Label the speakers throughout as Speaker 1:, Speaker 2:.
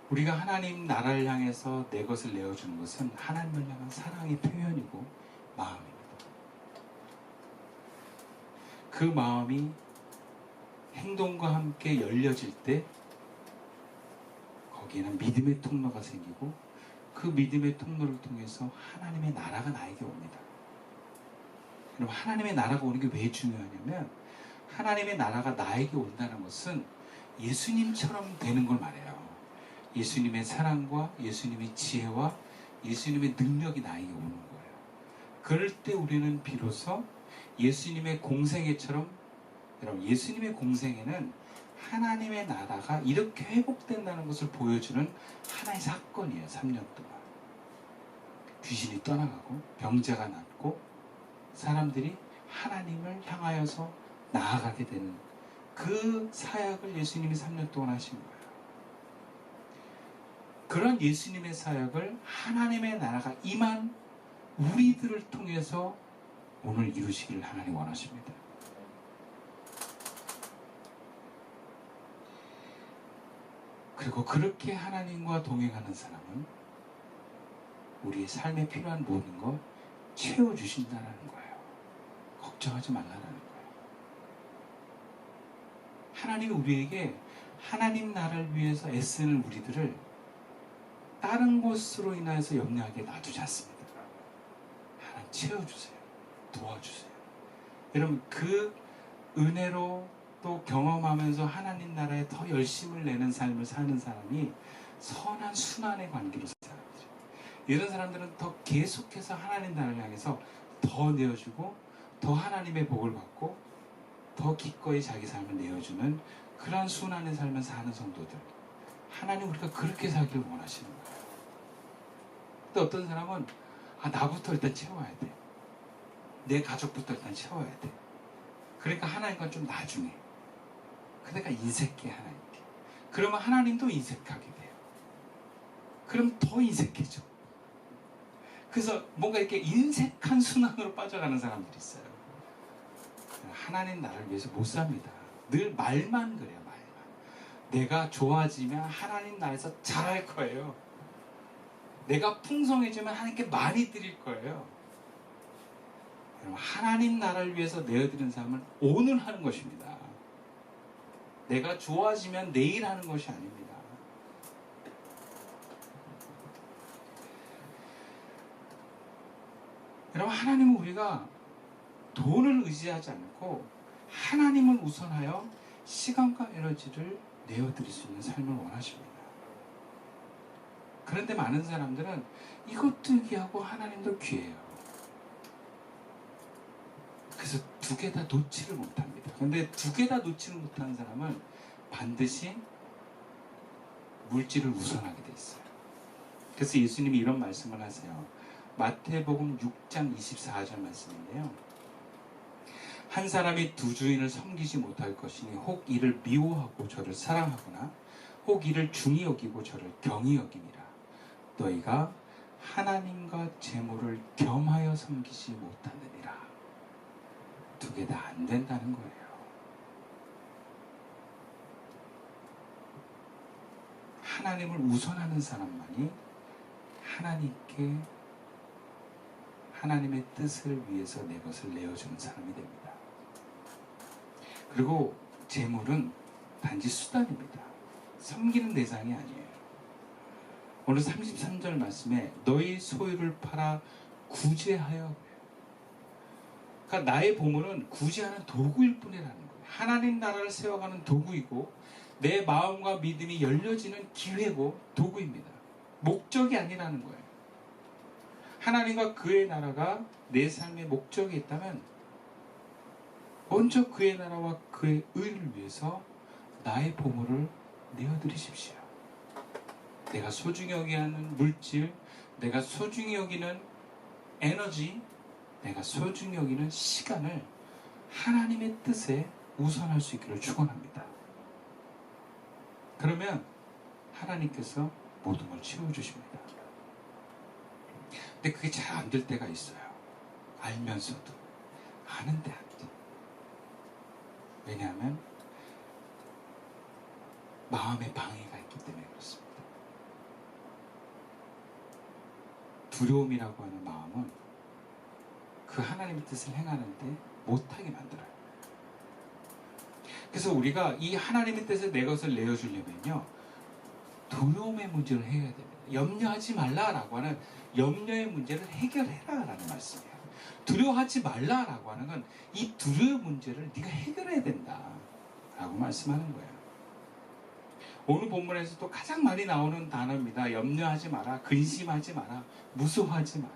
Speaker 1: 우리가 하나님 나라를 향해서 내 것을 내어주는 것은 하나님을 향한 사랑의 표현이고 마음입니다. 그 마음이 행동과 함께 열려질 때 거기에는 믿음의 통로가 생기고 그 믿음의 통로를 통해서 하나님의 나라가 나에게 옵니다. 그럼 하나님의 나라가 오는 게 왜 중요하냐면 하나님의 나라가 나에게 온다는 것은 예수님처럼 되는 걸 말해요. 예수님의 사랑과 예수님의 지혜와 예수님의 능력이 나에게 오는 거예요. 그럴 때 우리는 비로소 예수님의 공생애처럼, 여러분, 예수님의 공생애는 하나님의 나라가 이렇게 회복된다는 것을 보여주는 하나의 사건이에요. 3년 동안 귀신이 떠나가고 병자가 낫고 사람들이 하나님을 향하여서 나아가게 되는 그 사역을 예수님이 3년 동안 하신 거예요. 그런 예수님의 사역을 하나님의 나라가 임한 우리들을 통해서 오늘 이루시기를 하나님 원하십니다. 그리고 그렇게 하나님과 동행하는 사람은 우리의 삶에 필요한 모든 것 채워주신다는 거예요. 걱정하지 말라는 거예요. 하나님이 우리에게 하나님 나라를 위해서 애쓰는 우리들을 다른 것으로 인하여서 염려하게 놔두지 않습니다. 하나님 채워주세요. 도와주세요. 여러분, 그 은혜로 또 경험하면서 하나님 나라에 더 열심을 내는 삶을 사는 사람이 선한 순환의 관계로 사는 사람들이에요. 이런 사람들은 더 계속해서 하나님 나라를 향해서 더 내어주고 더 하나님의 복을 받고 더 기꺼이 자기 삶을 내어주는 그런 순환의 삶을 사는 성도들, 하나님 우리가 그렇게 살기를 원하시는 거예요. 또 어떤 사람은 나부터 일단 채워야 돼. 내 가족부터 일단 채워야 돼. 그러니까 하나님과 좀 나중에. 그러니까 인색해 하나님께. 그러면 하나님도 인색하게 돼요. 그럼 더 인색해져. 그래서 뭔가 이렇게 인색한 순환으로 빠져가는 사람들이 있어요. 하나님 나라를 위해서 못 삽니다. 늘 말만 그래요. 말만. 내가 좋아지면 하나님 나라에서 잘할 거예요. 내가 풍성해지면 하나님께 많이 드릴 거예요. 하나님 나라를 위해서 내어드리는 삶은 오늘 하는 것입니다. 내가 좋아지면 내일 하는 것이 아닙니다. 여러분, 하나님은 우리가 돈을 의지하지 않고 하나님을 우선하여 시간과 에너지를 내어드릴 수 있는 삶을 원하십니다. 그런데 많은 사람들은 이것도 귀하고 하나님도 귀해요. 그래서 두 개 다 놓지를 못합니다. 그런데 두 개 다 놓지를 못하는 사람은 반드시 물질을 우선하게 돼 있어요. 그래서 예수님이 이런 말씀을 하세요. 마태복음 6장 24절 말씀인데요. 한 사람이 두 주인을 섬기지 못할 것이니 혹 이를 미워하고 저를 사랑하거나 혹 이를 중히 여기고 저를 경히 여김이라. 너희가 하나님과 재물을 겸하여 섬기지 못하느니라. 두 개 다 안 된다는 거예요. 하나님을 우선하는 사람만이 하나님께 하나님의 뜻을 위해서 내 것을 내어주는 사람이 됩니다. 그리고 재물은 단지 수단입니다. 섬기는 대상이 아니에요. 오늘 33절 말씀에 너희 소유를 팔아 구제하여, 그러니까 나의 보물은 구제하는 도구일 뿐이라는 거예요. 하나님 나라를 세워가는 도구이고 내 마음과 믿음이 열려지는 기회고 도구입니다. 목적이 아니라는 거예요. 하나님과 그의 나라가 내 삶의 목적이 있다면 먼저 그의 나라와 그의 의를 위해서 나의 보물을 내어드리십시오. 내가 소중히 여기는 물질, 내가 소중히 여기는 에너지, 내가 소중히 여기는 시간을 하나님의 뜻에 우선할 수 있기를 축원합니다. 그러면 하나님께서 모든 걸 채워주십니다. 근데 그게 잘 안 될 때가 있어요. 알면서도. 아는데 안 돼. 왜냐하면 마음의 방해가 있기 때문에 그렇습니다. 두려움이라고 하는 마음은 그 하나님의 뜻을 행하는데 못하게 만들어요. 그래서 우리가 이 하나님의 뜻에 내 것을 내어주려면요, 두려움의 문제를 해결해야 됩니다. 염려하지 말라라고 하는 염려의 문제를 해결해라라는 말씀이에요. 두려워하지 말라라고 하는 건 이 두려움의 문제를 네가 해결해야 된다라고 말씀하는 거예요. 오늘 본문에서도 가장 많이 나오는 단어입니다. 염려하지 마라, 근심하지 마라, 무서워하지 마라.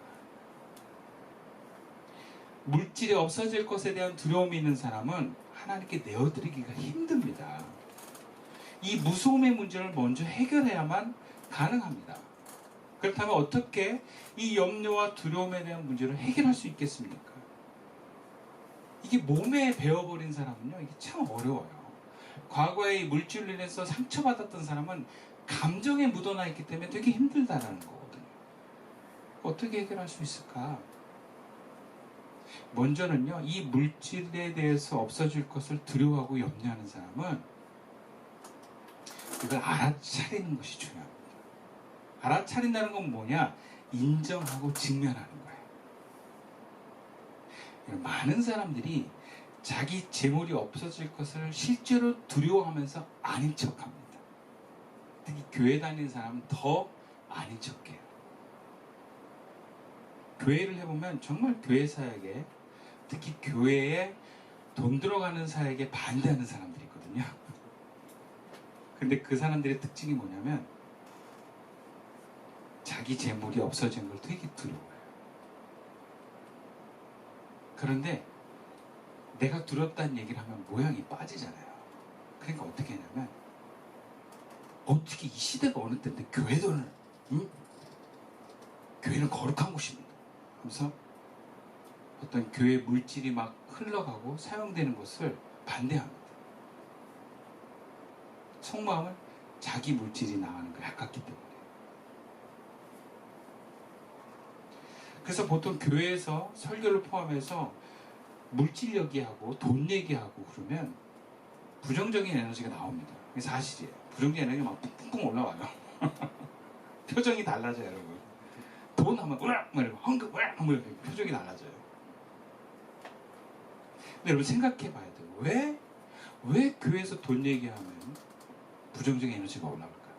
Speaker 1: 물질이 없어질 것에 대한 두려움이 있는 사람은 하나님께 내어드리기가 힘듭니다. 이 무서움의 문제를 먼저 해결해야만 가능합니다. 그렇다면 어떻게 이 염려와 두려움에 대한 문제를 해결할 수 있겠습니까? 이게 몸에 배어버린 사람은요, 이게 참 어려워요. 과거에 이 물질로 인해서 상처받았던 사람은 감정에 묻어나 있기 때문에 되게 힘들다라는 거거든요. 어떻게 해결할 수 있을까? 먼저는요, 이 물질에 대해서 없어질 것을 두려워하고 염려하는 사람은 이걸 알아차리는 것이 중요합니다. 알아차린다는 건 뭐냐? 인정하고 직면하는 거예요. 많은 사람들이 자기 재물이 없어질 것을 실제로 두려워하면서 아닌 척합니다. 특히 교회 다니는 사람은 더 아닌 척해요. 교회를 해보면 정말 교회 사역에, 특히 교회에 돈 들어가는 사역에 반대하는 사람들이 있거든요. 근데 그 사람들의 특징이 뭐냐면 자기 재물이 없어진 걸 되게 두려워해요. 그런데 내가 두렵다는 얘기를 하면 모양이 빠지잖아요. 그러니까 어떻게 하냐면, 어떻게 이 시대가 어느 때인데 교회 돈을, 응? 교회는 거룩한 곳입니다 하면서 어떤 교회 물질이 막 흘러가고 사용되는 것을 반대합니다. 속마음은 자기 물질이 나가는 걸 아깝기 때문에. 그래서 보통 교회에서 설교를 포함해서 물질 얘기하고 돈 얘기하고 그러면 부정적인 에너지가 나옵니다. 그게 사실이에요. 부정적인 에너지가 막 뿡뿡 올라와요. 표정이 달라져요, 여러분. 돈 하면 으악! 뭐 이러고 헌금 으악! 뭐 이렇게 표정이 달라져요. 근데 여러분 생각해 봐야 돼요. 왜 교회에서 돈 얘기하면 부정적인 에너지가 올라올까요?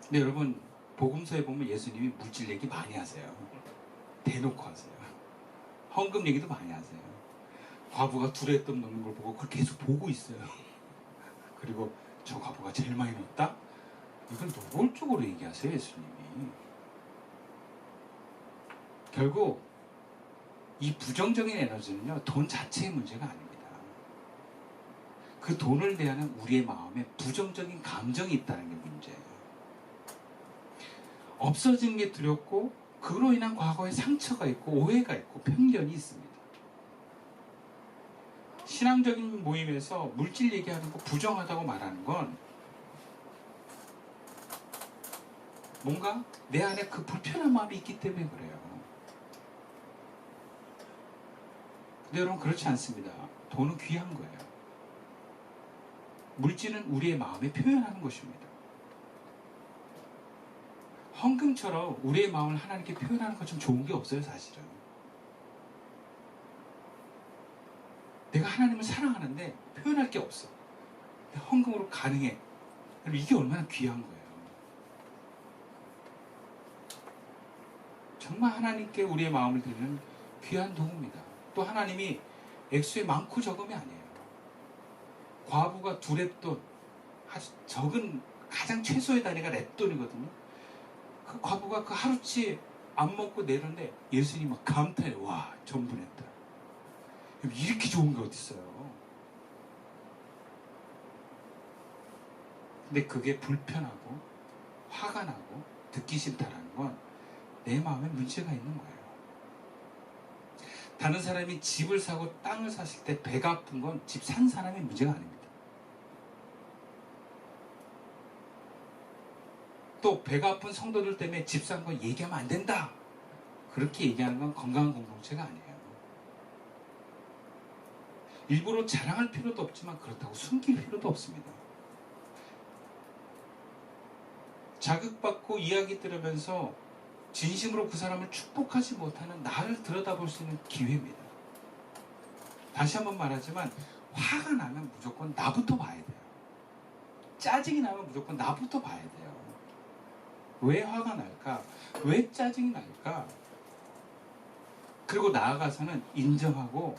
Speaker 1: 근데 여러분, 복음서에 보면 예수님이 물질 얘기 많이 하세요. 대놓고 하세요. 헌금 얘기도 많이 하세요. 과부가 두레돈 넣는 걸 보고 그걸 계속 보고 있어요. 그리고 저 과부가 제일 많이 넣었다? 이걸 노골적으로 얘기하세요, 예수님이. 결국 이 부정적인 에너지는요, 돈 자체의 문제가 아닙니다. 그 돈을 대하는 우리의 마음에 부정적인 감정이 있다는 게 문제예요. 없어지는 게 두렵고 그로 인한 과거의 상처가 있고 오해가 있고 편견이 있습니다. 신앙적인 모임에서 물질 얘기하는 거 부정하다고 말하는 건 뭔가 내 안에 그 불편한 마음이 있기 때문에 그래요. 근데 여러분, 그렇지 않습니다. 돈은 귀한 거예요. 물질은 우리의 마음에 표현하는 것입니다. 헌금처럼 우리의 마음을 하나님께 표현하는 것 좀 좋은 게 없어요, 사실은. 내가 하나님을 사랑하는데 표현할 게 없어. 헌금으로 가능해. 그럼 이게 얼마나 귀한 거예요. 정말 하나님께 우리의 마음을 드리는 귀한 도구입니다. 또 하나님이 액수의 많고 적음이 아니에요. 과부가 2렙돈, 아주 적은 가장 최소의 단위가 렙돈이거든요. 그 과부가 그 하루치 안 먹고 내렸는데 예수님이 막 감탄해요. 와, 전분했다. 이렇게 좋은 게 어딨어요. 근데 그게 불편하고 화가 나고 듣기 싫다라는 건 내 마음에 문제가 있는 거예요. 다른 사람이 집을 사고 땅을 샀을 때 배가 아픈 건 집 산 사람의 문제가 아닙니다. 또 배가 아픈 성도들 때문에 집 산 거 얘기하면 안 된다. 그렇게 얘기하는 건 건강한 공동체가 아니에요. 일부러 자랑할 필요도 없지만 그렇다고 숨길 필요도 없습니다. 자극받고 이야기 들으면서 진심으로 그 사람을 축복하지 못하는 나를 들여다볼 수 있는 기회입니다. 다시 한번 말하지만 화가 나면 무조건 나부터 봐야 돼요. 짜증이 나면 무조건 나부터 봐야 돼요. 왜 화가 날까? 왜 짜증이 날까? 그리고 나아가서는 인정하고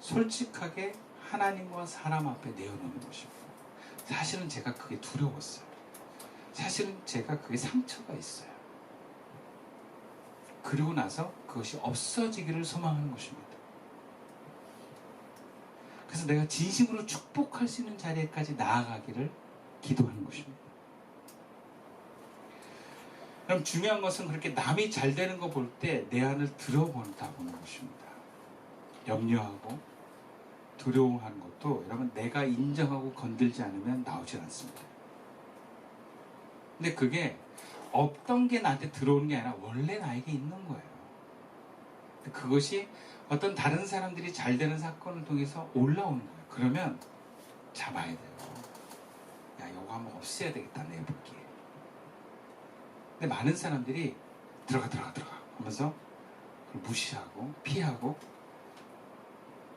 Speaker 1: 솔직하게 하나님과 사람 앞에 내어놓는 것입니다. 사실은 제가 그게 두려웠어요. 사실은 제가 그게 상처가 있어요. 그리고 나서 그것이 없어지기를 소망하는 것입니다. 그래서 내가 진심으로 축복할 수 있는 자리에까지 나아가기를 기도하는 것입니다. 그럼 중요한 것은 그렇게 남이 잘 되는 거 볼 때 내 안을 들여다보는 것입니다. 염려하고 두려워하는 것도 여러분 내가 인정하고 건들지 않으면 나오질 않습니다. 근데 그게 없던 게 나한테 들어오는 게 아니라 원래 나에게 있는 거예요. 그것이 어떤 다른 사람들이 잘 되는 사건을 통해서 올라오는 거예요. 그러면 잡아야 돼요. 야, 이거 한번 없애야 되겠다, 내 보기에. 근데 많은 사람들이 들어가 하면서 그걸 무시하고 피하고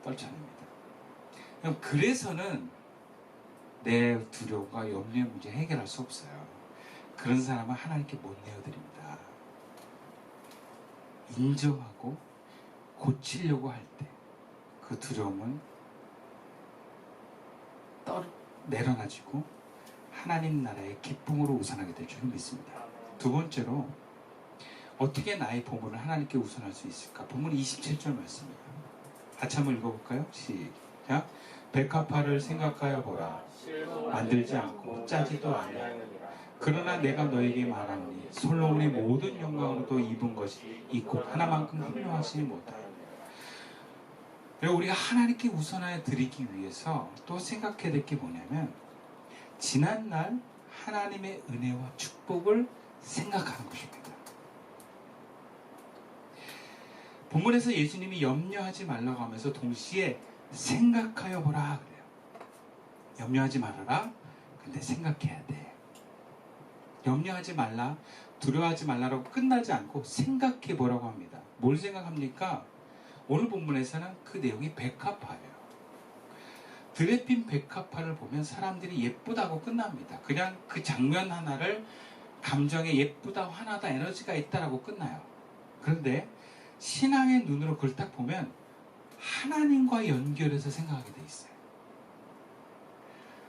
Speaker 1: 떨쳐냅니다. 그럼 그래서는 내 두려움과 염려의 문제 해결할 수 없어요. 그런 사람은 하나님께 못 내어드립니다. 인정하고 고치려고 할 때 그 두려움은 내려놔지고 하나님 나라의 기쁨으로 우선하게 될 줄 믿습니다. 두 번째로 어떻게 나의 보물을 하나님께 우선할 수 있을까? 본문 27절 말씀입니다. 같이 한번 읽어볼까요? 시작. 백합화를 생각하여 보라. 만들지 않고 짜지도 않냐. 그러나 내가 너에게 말하노니 솔로몬의 모든 영광으로도 입은 것이 이 곧 하나만큼 훌륭하지 못하여. 그리고 우리가 하나님께 우선하여 드리기 위해서 또 생각해야 될 게 뭐냐면 지난날 하나님의 은혜와 축복을 생각하는 것입니다. 본문에서 예수님이 염려하지 말라고 하면서 동시에 생각하여 보라 그래요. 염려하지 말아라. 근데 생각해야 돼. 염려하지 말라, 두려워하지 말라라고 끝나지 않고 생각해 보라고 합니다. 뭘 생각합니까? 오늘 본문에서는 그 내용이 백합화예요. 드레핀 백합화를 보면 사람들이 예쁘다고 끝납니다. 그냥 그 장면 하나를 감정에 예쁘다, 화나다, 에너지가 있다라고 끝나요. 그런데 신앙의 눈으로 그걸 딱 보면 하나님과 연결해서 생각하게 돼 있어요.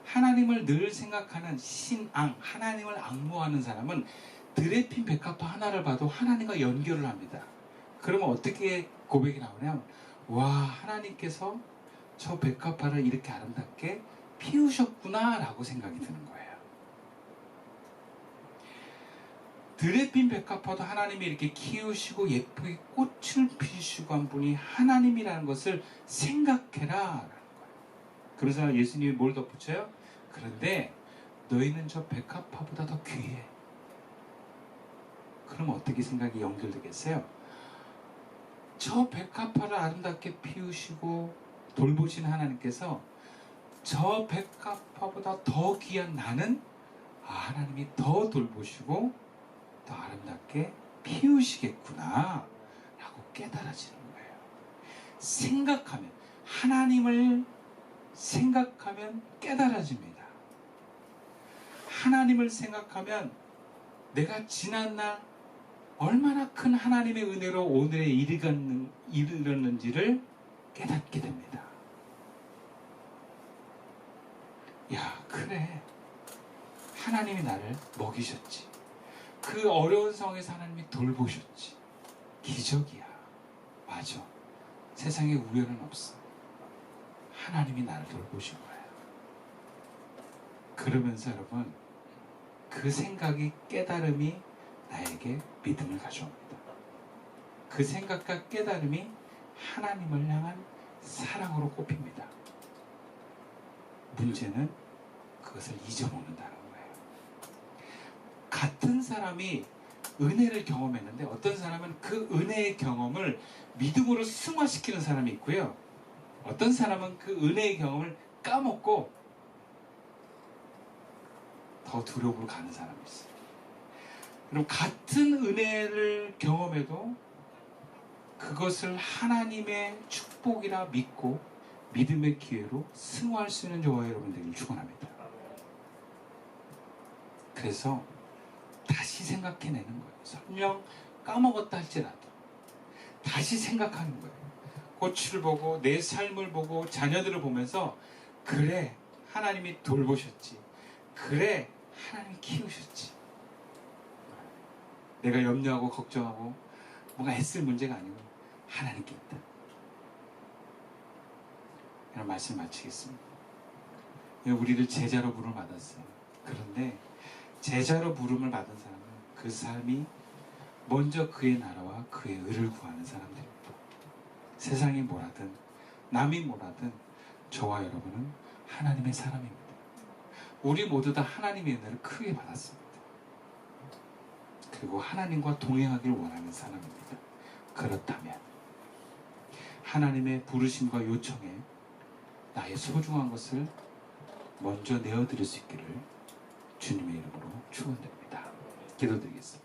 Speaker 1: 하나님을 늘 생각하는 신앙, 하나님을 앙모하는 사람은 드레핀 백합화 하나를 봐도 하나님과 연결을 합니다. 그러면 어떻게 고백이 나오냐면 와, 하나님께서 저 백합화를 이렇게 아름답게 피우셨구나 라고 생각이 드는 거예요. 드레핀 백합화도 하나님이 이렇게 키우시고 예쁘게 꽃을 피우시고 한 분이 하나님이라는 것을 생각해라 라는 거예요. 그래서 예수님이 뭘 덧붙여요? 그런데 너희는 저 백합화보다 더 귀해. 그럼 어떻게 생각이 연결되겠어요? 저 백합화를 아름답게 피우시고 돌보신 하나님께서 저 백합화보다 더 귀한 나는 하나님이 더 돌보시고 더 아름답게 피우시겠구나 라고 깨달아지는 거예요. 생각하면, 하나님을 생각하면 깨달아집니다. 하나님을 생각하면 내가 지난날 얼마나 큰 하나님의 은혜로 오늘에 이르렀는지를 깨닫게 됩니다. 야, 그래. 하나님이 나를 먹이셨지. 그 어려운 상황에서 하나님이 돌보셨지. 기적이야. 맞아. 세상에 우연은 없어. 하나님이 나를 돌보신 거예요. 그러면서 여러분, 그 생각이, 깨달음이 나에게 믿음을 가져옵니다. 그 생각과 깨달음이 하나님을 향한 사랑으로 꼽힙니다. 문제는 그것을 잊어먹는다는 거예요. 같은 사람이 은혜를 경험했는데 어떤 사람은 그 은혜의 경험을 믿음으로 승화시키는 사람이 있고요. 어떤 사람은 그 은혜의 경험을 까먹고 더 두려움으로 가는 사람이 있어요. 그럼 같은 은혜를 경험해도 그것을 하나님의 축복이라 믿고 믿음의 기회로 승화할 수 있는 저와 여러분 되기를 축원합니다. 그래서 다시 생각해내는 거예요. 설령 까먹었다 할지라도 다시 생각하는 거예요. 고추를 보고 내 삶을 보고 자녀들을 보면서 그래 하나님이 돌보셨지. 그래 하나님이 키우셨지. 내가 염려하고 걱정하고 뭔가 애쓸 문제가 아니고 하나님께 있다. 이런 말씀 마치겠습니다. 우리를 제자로 부름을 받았어요. 그런데 제자로 부름을 받은 사람은 그 삶이 먼저 그의 나라와 그의 의를 구하는 사람들입니다. 세상이 뭐라든 남이 뭐라든 저와 여러분은 하나님의 사람입니다. 우리 모두 다 하나님의 은혜를 크게 받았습니다. 그리고 하나님과 동행하길 원하는 사람입니다. 그렇다면 하나님의 부르심과 요청에 나의 소중한 것을 먼저 내어드릴 수 있기를 주님의 이름으로 축원드립니다. 기도드리겠습니다.